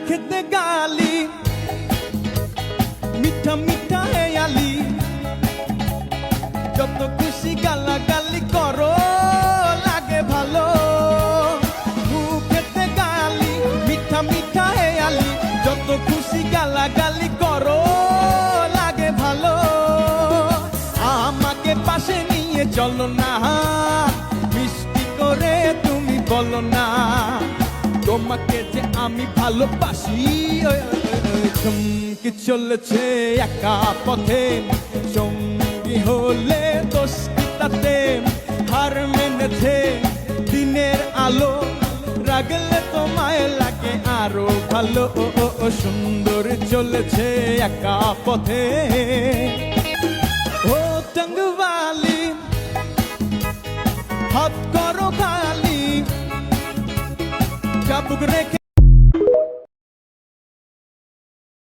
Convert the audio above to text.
মুখেতে গালি মিঠা মিঠা হেয়ালি যত খুশি গালাগালি করো লাগে ভালো মুখেতে গালি মিঠা মিঠা হেয়ালি যত খুশি গালাগালি করো লাগে ভালো আমাকে পাশে নিয়ে চলো না মিষ্টি করে তুমি বলো না তোমাকে যে আমি ভালোবাসি চমকে চলেছে একা পথে সঙ্গী হলে দোষ কি তাতে হার মেনেছে দিনের আলো রাগলে তোমায় লাগে আরো ভালো সুন্দর চলেছে একা পথে ও টঙ্গওয়ালি হাত করো খালি চাবুক রেখে